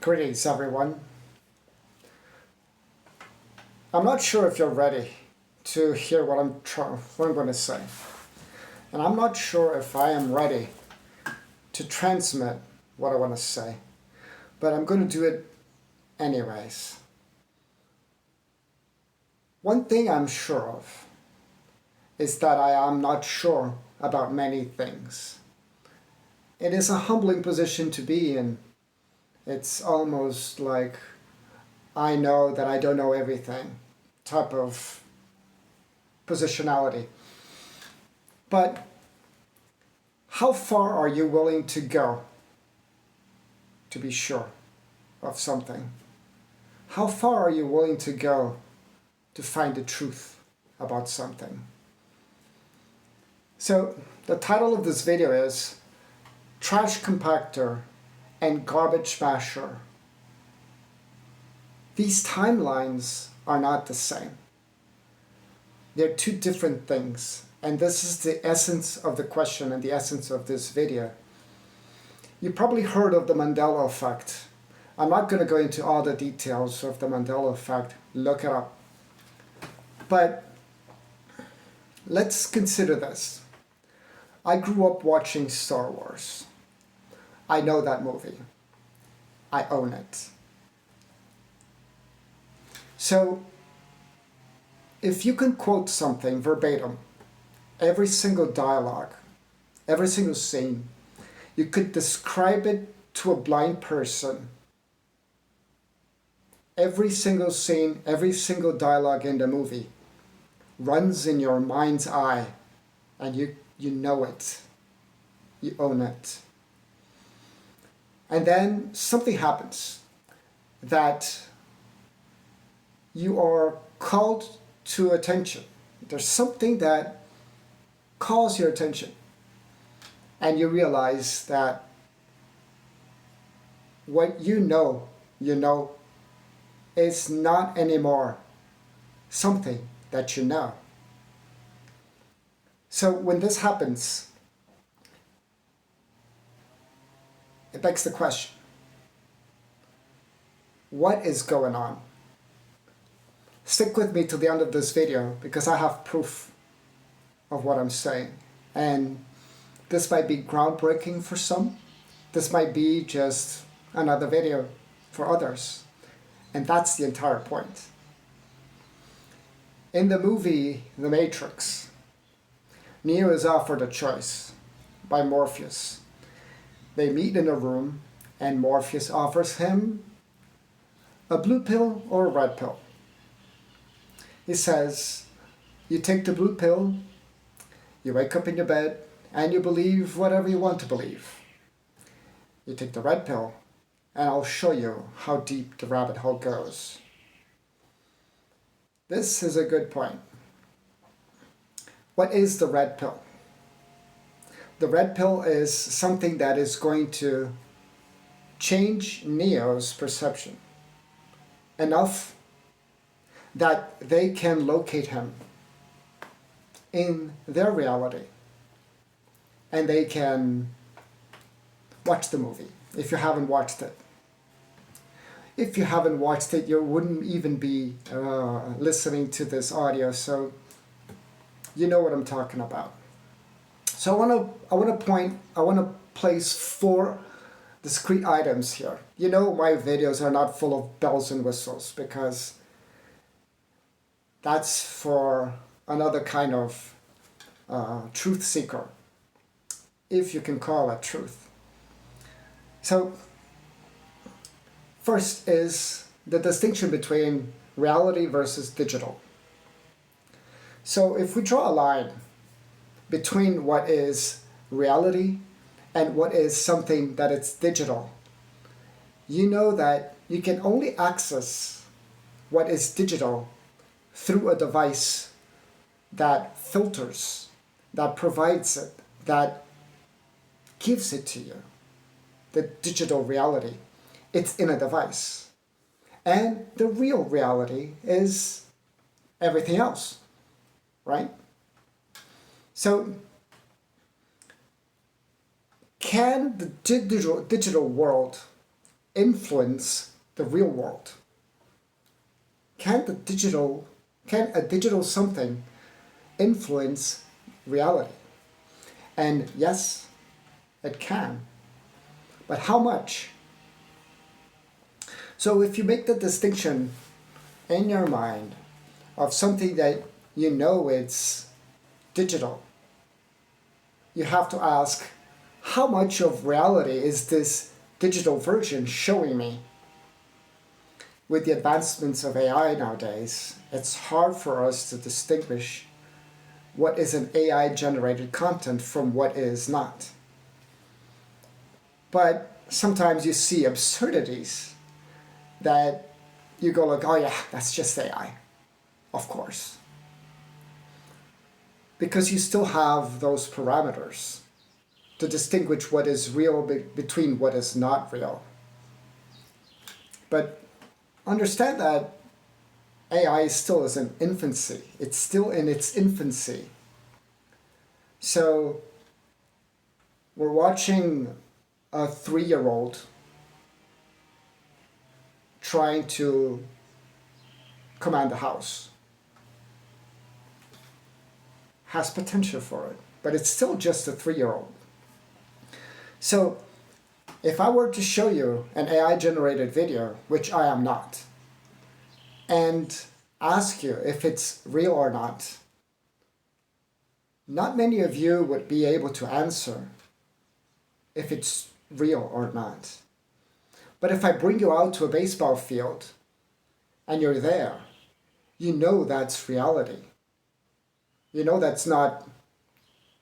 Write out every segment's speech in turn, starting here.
Greetings, everyone. I'm not sure if you're ready to hear what I'm going to say. And I'm not sure if I am ready to transmit what I want to say. But I'm going to do it anyways. One thing I'm sure of is that I am not sure about many things. It is a humbling position to be in. It's almost like I know that I don't know everything type of positionality. But how far are you willing to go to be sure of something? How far are you willing to go to find the truth about something? So the title of this video is Trash Compactor and Garbage Smasher. These timelines are not the same. They're two different things. And this is the essence of the question and the essence of this video. You probably heard of the Mandela Effect. I'm not going to go into all the details of the Mandela Effect. Look it up. But let's consider this. I grew up watching Star Wars. I know that movie. I own it. So, if you can quote something verbatim, every single dialogue, every single scene, you could describe it to a blind person. Every single scene, every single dialogue in the movie runs in your mind's eye, and you know it. You own it. And then something happens that you are called to attention. There's something that calls your attention. And you realize that what you know is not anymore something that you know. So when this happens, it begs the question, what is going on? Stick with me to the end of this video because I have proof of what I'm saying. And this might be groundbreaking for some. This might be just another video for others. And that's the entire point. In the movie The Matrix, Neo is offered a choice by Morpheus. They meet in a room and Morpheus offers him a blue pill or a red pill. He says, you take the blue pill, you wake up in your bed, and you believe whatever you want to believe. You take the red pill, and I'll show you how deep the rabbit hole goes. This is a good point. What is the red pill? The red pill is something that is going to change Neo's perception enough that they can locate him in their reality and they can watch the movie if you haven't watched it. If you haven't watched it, you wouldn't even be listening to this audio, so you know what I'm talking about. So I want to place 4 discrete items here. You know my videos are not full of bells and whistles because that's for another kind of truth seeker, if you can call it truth. So first is the distinction between reality versus digital. So if we draw a line between what is reality and what is something that is digital, you know that you can only access what is digital through a device that filters, that provides it, that gives it to you. The digital reality, it's in a device. And the real reality is everything else, right? So, can the digital world influence the real world? Can a digital something influence reality? And yes, it can. But how much? So if you make the distinction in your mind of something that you know it's digital, you have to ask, how much of reality is this digital version showing me? With the advancements of AI nowadays, it's hard for us to distinguish what is an AI generated content from what is not. But sometimes you see absurdities that you go like, oh yeah, that's just AI, of course. Because you still have those parameters to distinguish what is real between what is not real. But understand that AI still is in infancy. It's still in its infancy. So we're watching a 3-year-old trying to command the house. Has potential for it, but it's still just a 3-year-old. So if I were to show you an AI generated video, which I am not, and ask you if it's real or not many of you would be able to answer if it's real or not. But if I bring you out to a baseball field and you're there, you know that's reality. You know that's not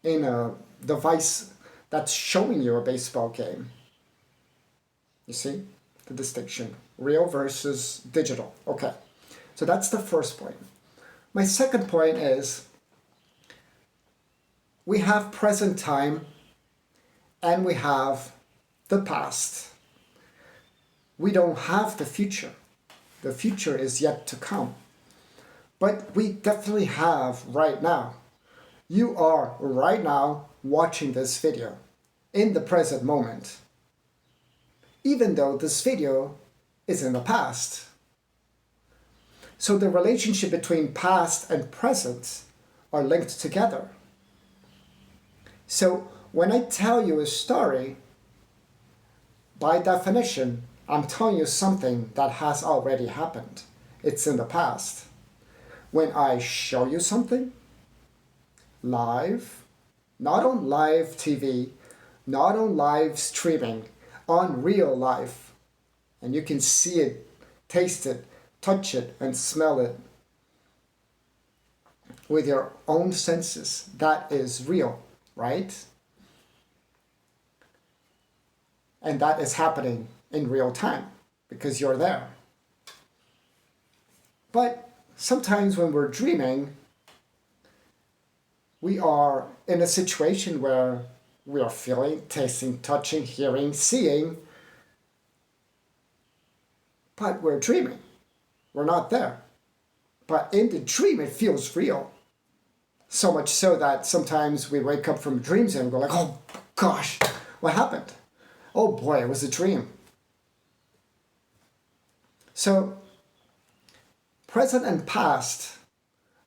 in a device that's showing you a baseball game. You see the distinction, real versus digital. Okay, so that's the first point. My second point is we have present time and we have the past. We don't have the future. The future is yet to come. But we definitely have right now. You are right now watching this video in the present moment, even though this video is in the past. So the relationship between past and present are linked together. So when I tell you a story, by definition, I'm telling you something that has already happened. It's in the past. When I show you something live, not on live TV, not on live streaming, on real life, and you can see it, taste it, touch it, and smell it with your own senses, that is real, right? And that is happening in real time because you're there. But sometimes when we're dreaming, we are in a situation where we are feeling, tasting, touching, hearing, seeing, but we're dreaming. We're not there. But in the dream, it feels real. So much so that sometimes we wake up from dreams and go like, oh gosh, what happened? Oh boy, it was a dream. So present and past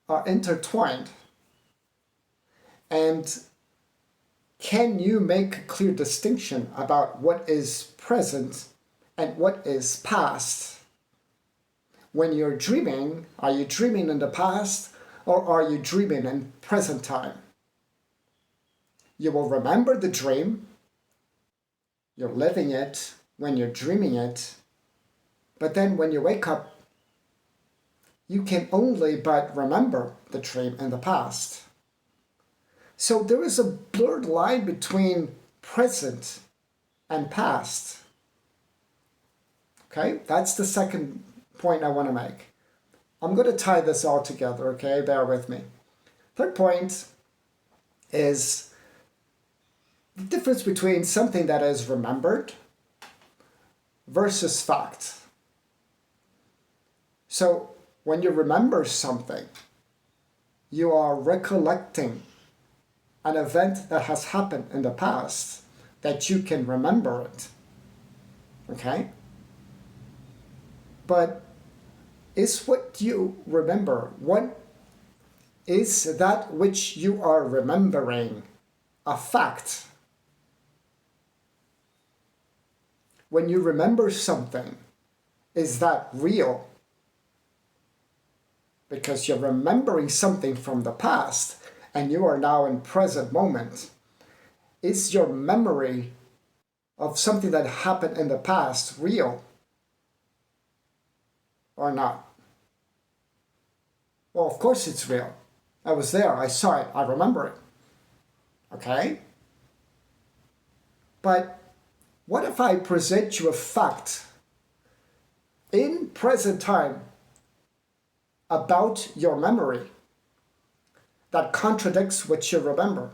are intertwined. And can you make a clear distinction about what is present and what is past? When you're dreaming, are you dreaming in the past or are you dreaming in present time? You will remember the dream. You're living it when you're dreaming it. But then when you wake up, you can only but remember the dream in the past. So there is a blurred line between present and past. Okay, that's the second point I want to make. I'm going to tie this all together, okay? Bear with me. Third point is the difference between something that is remembered versus fact. So when you remember something, you are recollecting an event that has happened in the past that you can remember it. Okay? But is what you remember, what is that which you are remembering, a fact? When you remember something, is that real? Because you're remembering something from the past and you are now in present moment. Is your memory of something that happened in the past real or not? Well, of course it's real. I was there, I saw it, I remember it. Okay? But what if I present you a fact in present time about your memory that contradicts what you remember?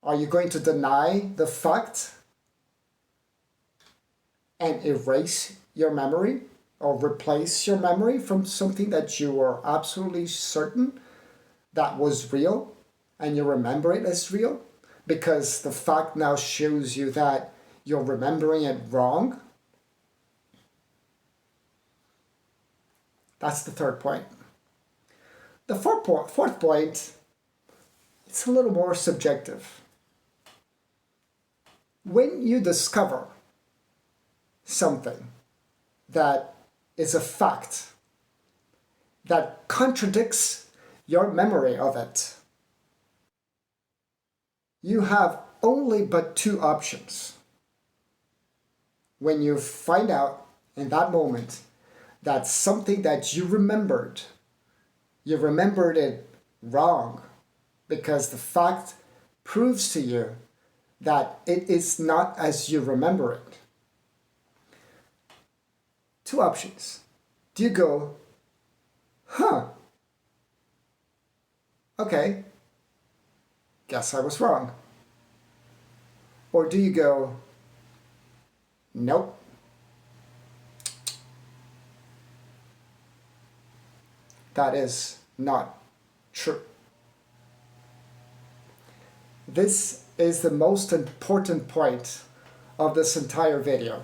Are you going to deny the fact and erase your memory or replace your memory from something that you were absolutely certain that was real and you remember it as real because the fact now shows you that you're remembering it wrong? That's the third point. The fourth point, it's a little more subjective. When you discover something that is a fact that contradicts your memory of it, you have only but two options. When you find out in that moment that something that you remembered it wrong because the fact proves to you that it is not as you remember it. Two options. Do you go, okay, guess I was wrong? Or do you go, nope, that is not true? This is the most important point of this entire video.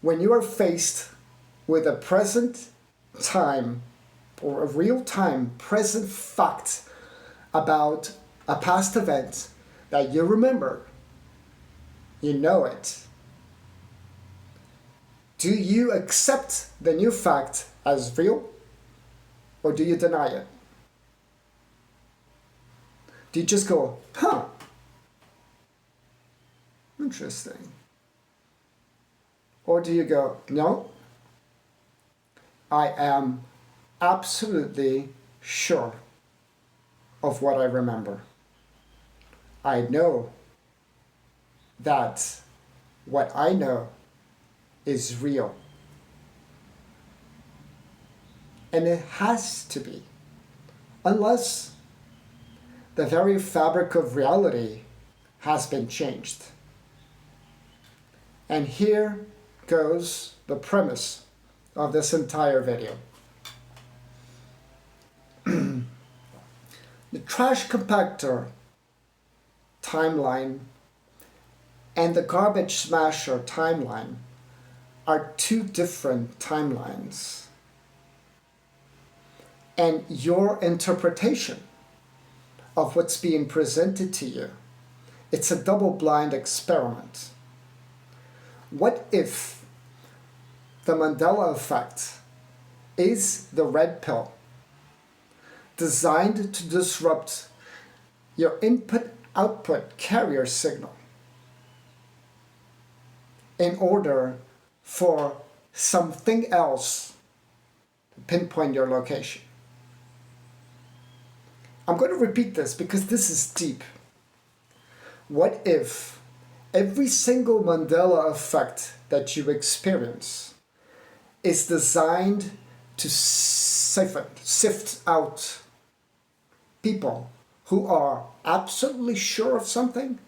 When you are faced with a present time or a real-time present fact about a past event that you remember, you know it, do you accept the new fact as real or do you deny it? Do you just go, interesting? Or do you go, no, I am absolutely sure of what I remember. I know that what I know is real. And it has to be, unless the very fabric of reality has been changed. And here goes the premise of this entire video. The trash compactor timeline and the garbage smasher timeline are two different timelines. And your interpretation of what's being presented to you, it's a double-blind experiment. What if the Mandela Effect is the red pill designed to disrupt your input-output carrier signal in order for something else to pinpoint your location? I'm going to repeat this because this is deep. What if every single Mandela Effect that you experience is designed to sift out people who are absolutely sure of something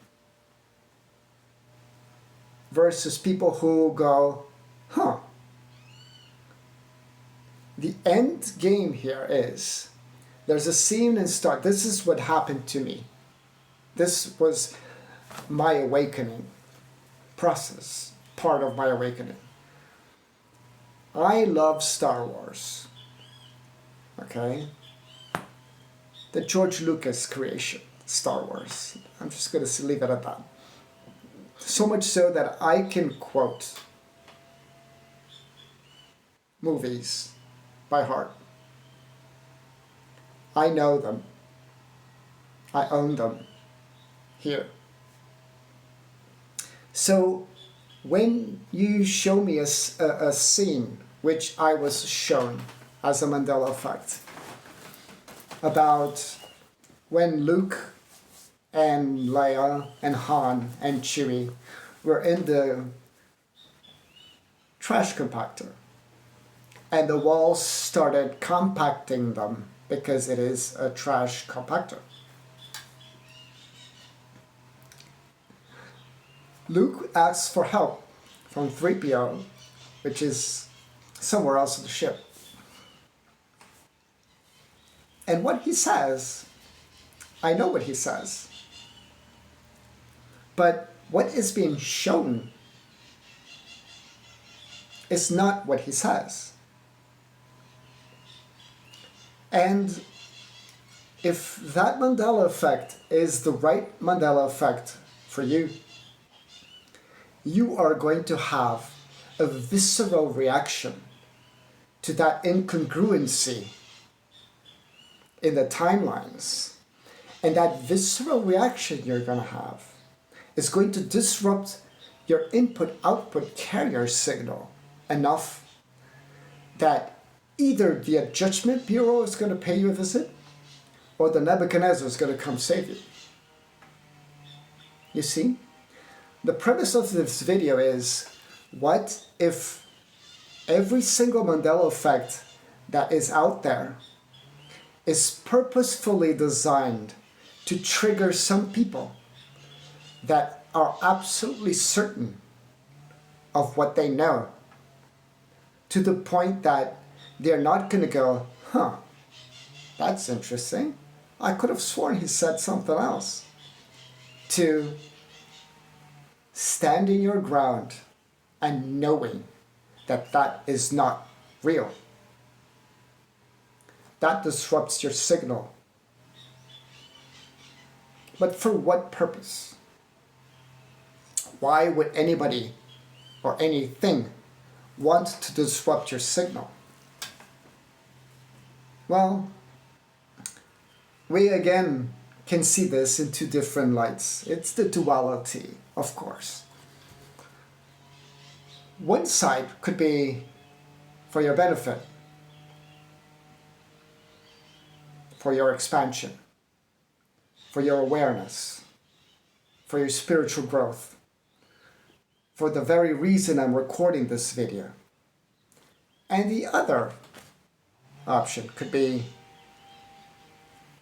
versus people who go, The end game here is, there's a scene in Star. This is what happened to me. This was my awakening process. part of my awakening. I love Star Wars. Okay? The George Lucas creation, Star Wars. I'm just going to leave it at that. So much so that I can quote movies by heart. I know them. I own them here. So when you show me a scene, which I was shown as a Mandela Effect, about when Luke and Leia and Han and Chewie were in the trash compactor, and the walls started compacting them because it is a trash compactor. Luke asks for help from 3PO, which is somewhere else on the ship. And what he says, I know what he says. But what is being shown is not what he says. And if that Mandela Effect is the right Mandela Effect for you, you are going to have a visceral reaction to that incongruency in the timelines. And that visceral reaction you're going to have is going to disrupt your input-output carrier signal enough that either the Judgment Bureau is going to pay you a visit or the Nebuchadnezzar is going to come save you. You see? The premise of this video is, what if every single Mandela Effect that is out there is purposefully designed to trigger some people that are absolutely certain of what they know, to the point that they're not going to go, huh, that's interesting. I could have sworn he said something else. To standing your ground and knowing that that is not real. That disrupts your signal. But for what purpose? Why would anybody or anything want to disrupt your signal? Well, we again can see this in two different lights. It's the duality, of course. One side could be for your benefit, for your expansion, for your awareness, for your spiritual growth, for the very reason I'm recording this video. And the other option could be,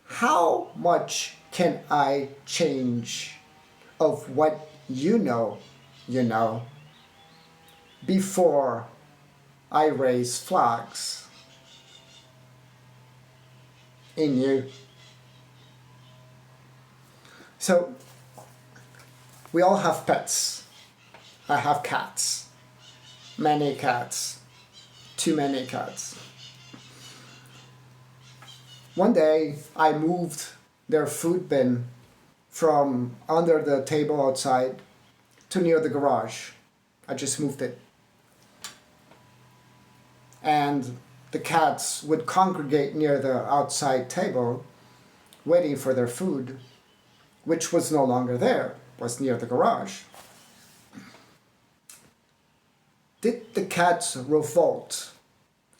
how much can I change of what you know, before I raise flags in you? So, we all have pets. I have cats. Many cats. Too many cats. One day, I moved their food bin from under the table outside to near the garage. I just moved it. And the cats would congregate near the outside table, waiting for their food, which was no longer there, was near the garage. Did the cats revolt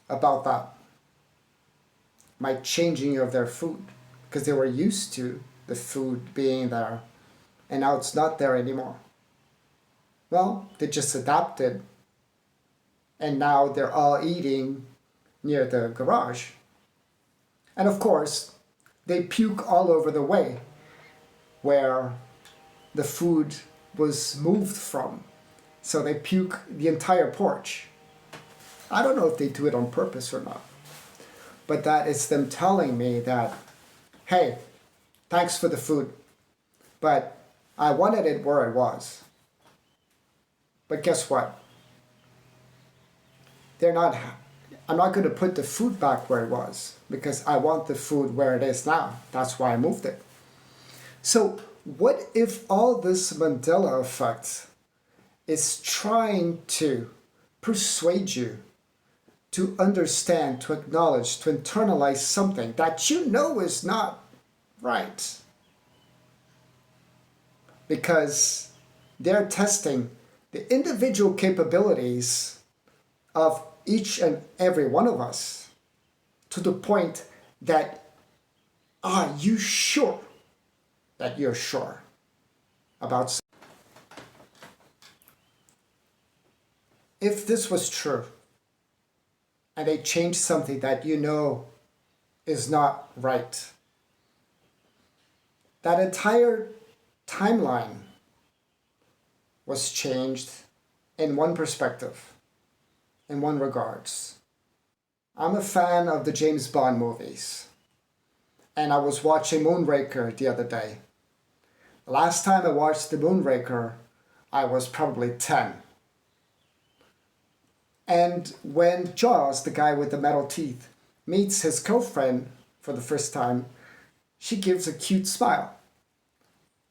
about that? My changing of their food? Because they were used to the food being there, and now it's not there anymore. Well, they just adapted, and now they're all eating near the garage. And of course, they puke all over the way where the food was moved from. So they puke the entire porch. I don't know if they do it on purpose or not, but that is them telling me that, hey, thanks for the food, but I wanted it where it was. But guess what? They're not, I'm not going to put the food back where it was because I want the food where it is now. That's why I moved it. So what if all this Mandela effect is trying to persuade you to understand, to acknowledge, to internalize something that you know is not right? Because they're testing the individual capabilities of each and every one of us to the point that, are you sure that you're sure about something? If this was true, and they changed something that you know is not right, that entire timeline was changed in one perspective, in one regards. I'm a fan of the James Bond movies, and I was watching Moonraker the other day. The last time I watched the Moonraker, I was probably 10. And when Jaws, the guy with the metal teeth, meets his girlfriend for the first time, she gives a cute smile.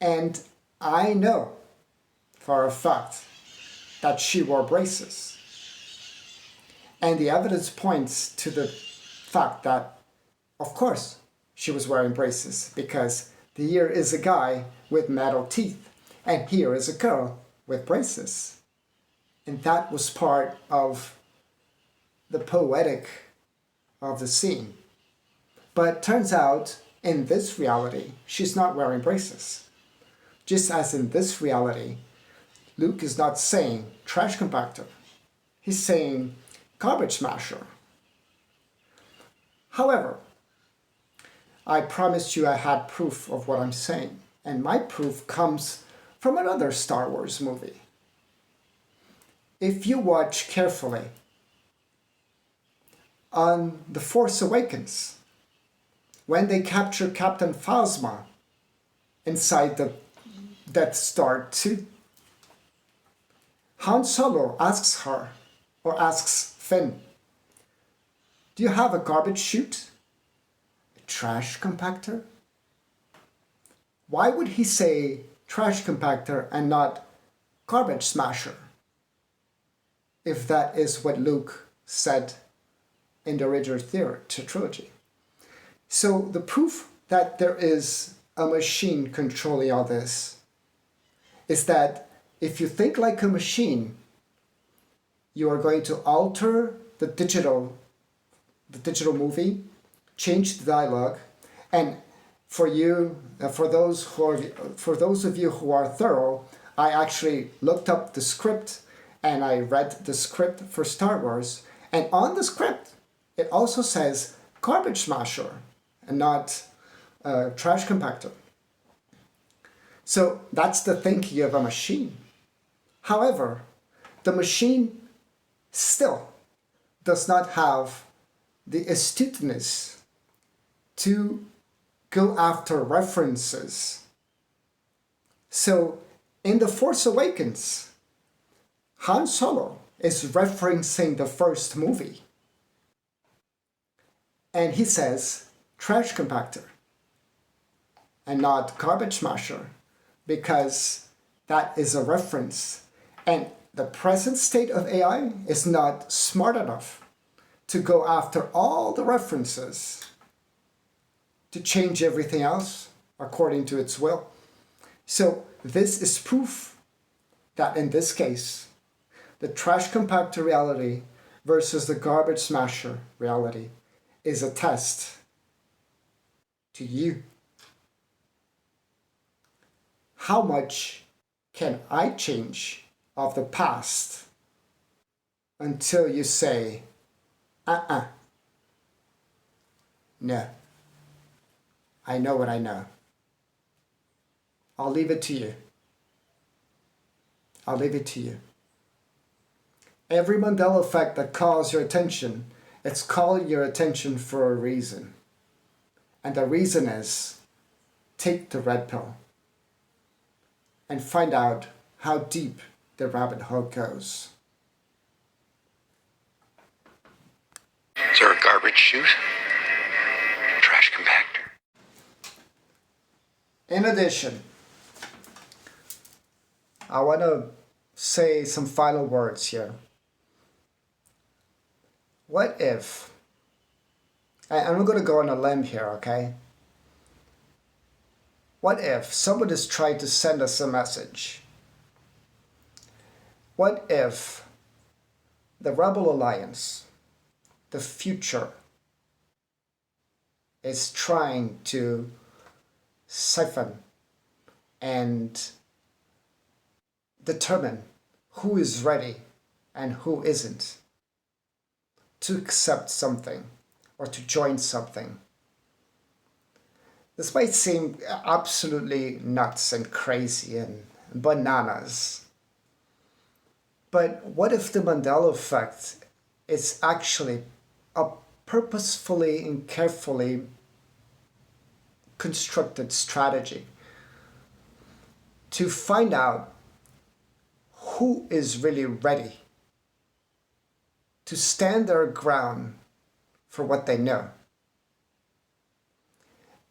And I know for a fact that she wore braces. And the evidence points to the fact that, of course, she was wearing braces because here is a guy with metal teeth and here is a girl with braces. And that was part of the poetic of the scene. But turns out, in this reality, she's not wearing braces. Just as in this reality, Luke is not saying trash compactor. He's saying garbage smasher. However, I promised you I had proof of what I'm saying. And my proof comes from another Star Wars movie. If you watch carefully, on The Force Awakens, when they capture Captain Phasma inside the Death Star 2, Han Solo asks her, or asks Finn, do you have a garbage chute? A trash compactor? Why would he say trash compactor and not garbage smasher? If that is what Luke said in the original trilogy. So the proof that there is a machine controlling all this is that if you think like a machine, you are going to alter the digital movie, change the dialogue, and for those of you who are thorough, I actually looked up the script and I read the script for Star Wars, and on the script it also says garbage smasher and not trash compactor. So that's the thinking of a machine. However, the machine still does not have the astuteness to go after references. So in The Force Awakens, Han Solo is referencing the first movie. And he says trash compactor and not garbage smasher because that is a reference. And the present state of AI is not smart enough to go after all the references to change everything else according to its will. So this is proof that in this case, the trash compactor reality versus the garbage smasher reality is a test to you. How much can I change of the past until you say, no, I know what I know. I'll leave it to you. I'll leave it to you. Every Mandela effect that calls your attention, it's calling your attention for a reason. And the reason is, take the red pill and find out how deep the rabbit hole goes. Is there a garbage chute? Trash compactor? In addition, I want to say some final words here. What if, and I'm going to go on a limb here, okay? What if someone is trying to send us a message? What if the Rebel Alliance, the future, is trying to siphon and determine who is ready and who isn't to accept something or to join something? This might seem absolutely nuts and crazy and bananas, but what if the Mandela Effect is actually a purposefully and carefully constructed strategy to find out who is really ready to stand their ground for what they know?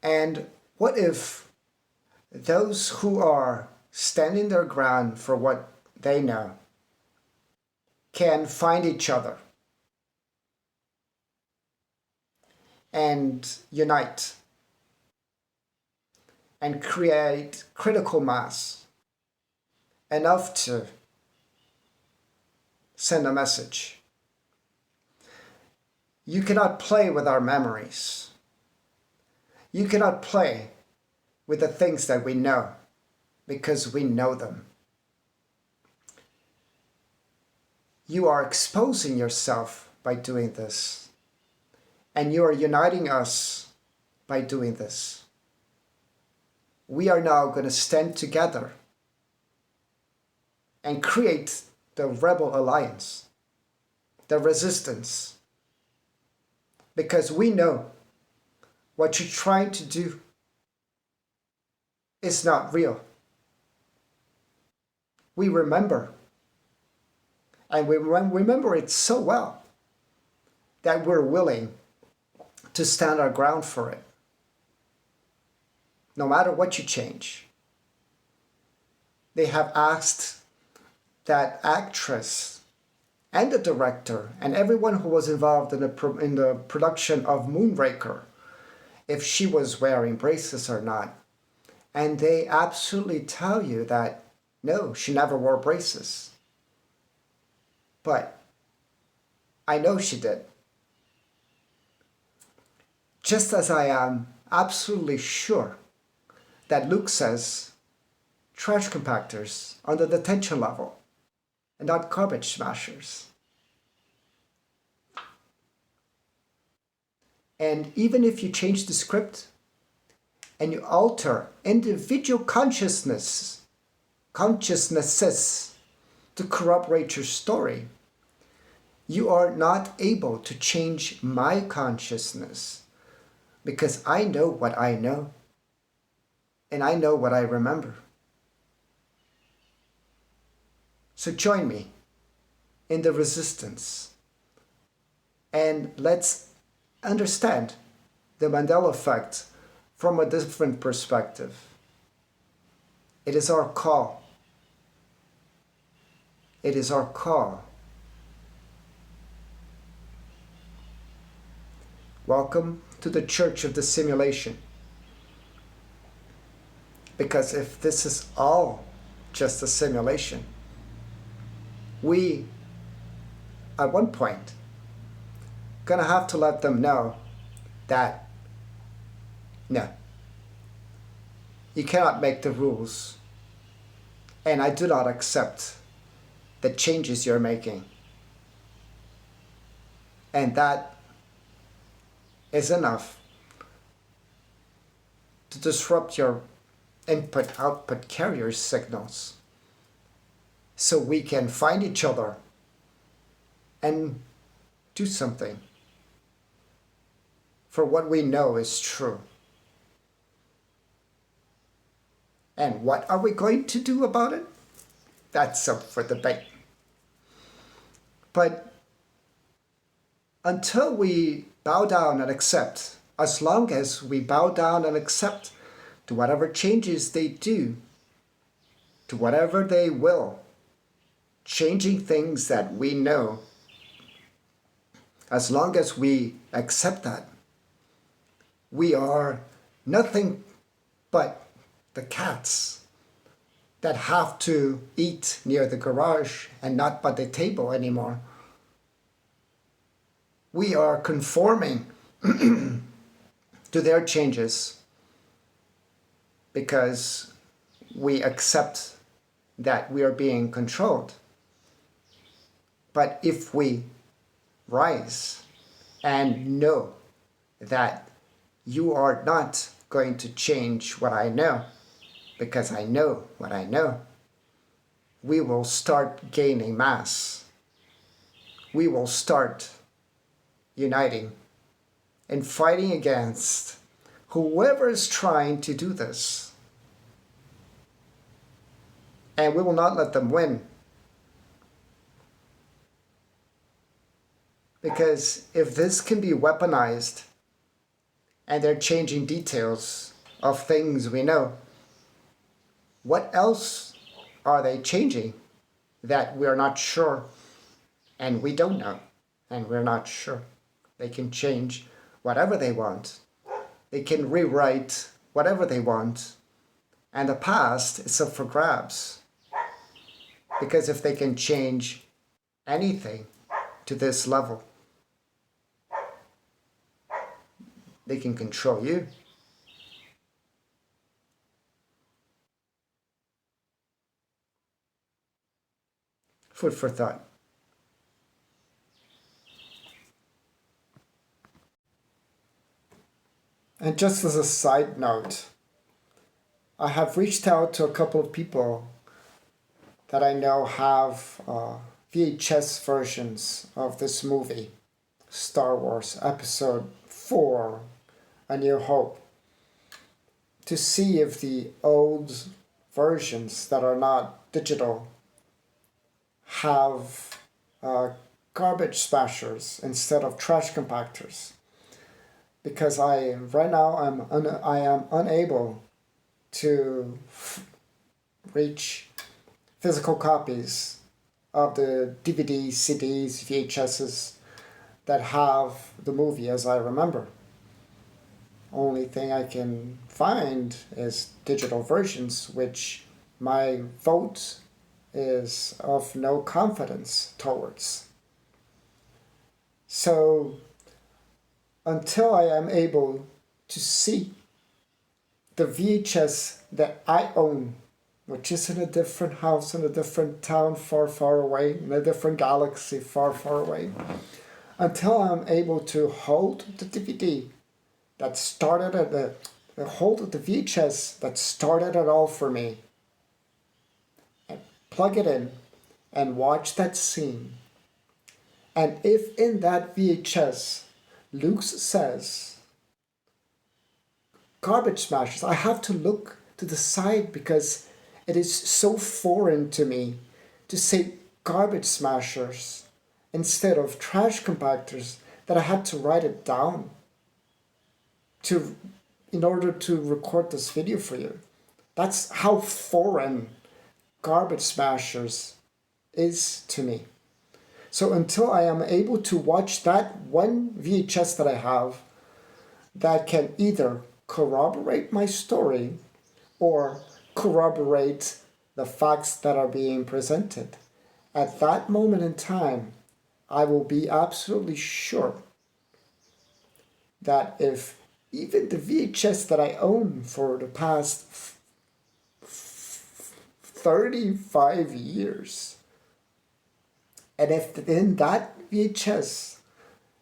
And what if those who are standing their ground for what they know can find each other and unite and create critical mass enough to send a message? You cannot play with our memories. You cannot play with the things that we know because we know them. You are exposing yourself by doing this, and you are uniting us by doing this. We are now going to stand together and create the Rebel Alliance, the resistance, because we know what you're trying to do is not real. We remember, and we remember it so well that we're willing to stand our ground for it, no matter what you change. They have asked that actress and the director and everyone who was involved in the production of Moonraker if she was wearing braces or not. And they absolutely tell you that no, she never wore braces. But I know she did. Just as I am absolutely sure that Luke says trash compactors on the detention level and not garbage smashers. And even if you change the script and you alter individual consciousnesses to corroborate your story, you are not able to change my consciousness, because I know what I know and I know what I remember. So join me in the resistance and let's understand the Mandela Effect from a different perspective. It is our call. It is our call. Welcome to the Church of the Simulation. Because if this is all just a simulation, we, at one point, gonna have to let them know that no, you cannot make the rules, and I do not accept the changes you're making. And that is enough to disrupt your input-output carrier signals so we can find each other and do something for what we know is true. And what are we going to do about it? That's up for debate. But until we bow down and accept, as long as we bow down and accept to whatever changes they do, to whatever they will, changing things that we know, as long as we accept that, we are nothing but the cats that have to eat near the garage and not by the table anymore. We are conforming to their changes because we accept that we are being controlled. But if we rise and know that you are not going to change what I know, because I know what I know, we will start gaining mass. We will start uniting and fighting against whoever is trying to do this. And we will not let them win. Because if this can be weaponized and they're changing details of things we know, what else are they changing that we're not sure and we don't know and we're not sure? They can change whatever they want. They can rewrite whatever they want. And the past is up for grabs. Because if they can change anything to this level, they can control you. Food for thought. And just as a side note, I have reached out to a couple of people that I know have VHS versions of this movie, Star Wars Episode 4, A New Hope, to see if the old versions that are not digital have garbage smashers instead of trash compactors. Because right now I am unable to reach physical copies of the DVDs, CDs, VHSs that have the movie as I remember. Only thing I can find is digital versions, which my vote is of no confidence towards. So until I am able to see the VHS that I own, which is in a different house, in a different town far, far away, in a different galaxy far, far away, until I'm able to hold the DVD that started at the hold of the VHS that started it all for me, and plug it in and watch that scene. And if in that VHS Luke says garbage smashers, I have to look to the side because it is so foreign to me to say garbage smashers instead of trash compactors that I had to write it down in order to record this video for you. That's how foreign garbage smashers is to me. So until I am able to watch that one VHS that I have that can either corroborate my story or corroborate the facts that are being presented, at that moment in time, I will be absolutely sure that if even the VHS that I own for the past 35 years, and if in that VHS,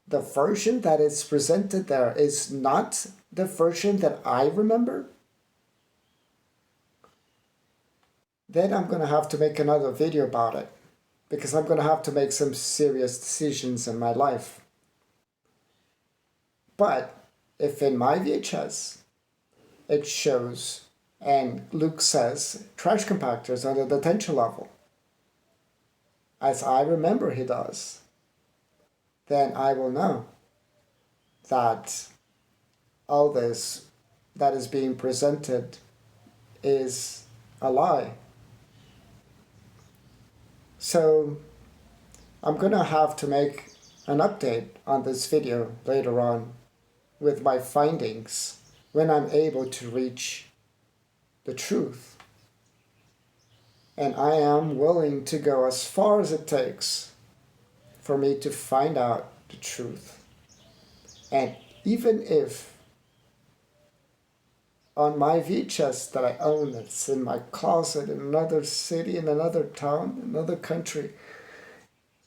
the version that is presented there is not the version that I remember, then I'm going to have to make another video about it, because I'm going to have to make some serious decisions in my life. But if in my VHS it shows, and Luke says, trash compactors on the detention level, as I remember he does, then I will know that all this that is being presented is a lie. So I'm gonna have to make an update on this video later on with my findings when I'm able to reach the truth. And I am willing to go as far as it takes for me to find out the truth. And even if on my VHS that I own, that's in my closet in another city, in another town, another country,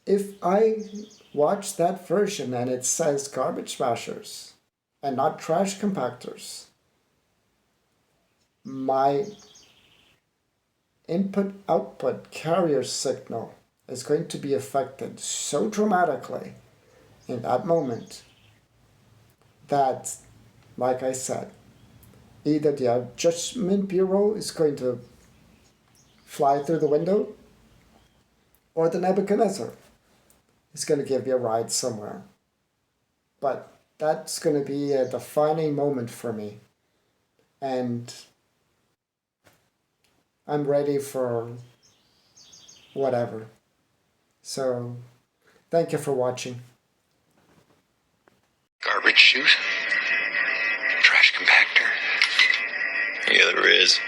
if I watch that version and it says garbage smashers and not trash compactors, my input output carrier signal is going to be affected so dramatically in that moment that, like I said, either the Adjustment Bureau is going to fly through the window, or the Nebuchadnezzar is going to give you a ride somewhere. But that's going to be a defining moment for me. And I'm ready for whatever. So, thank you for watching. Garbage chute? Trash compactor? Yeah, there is.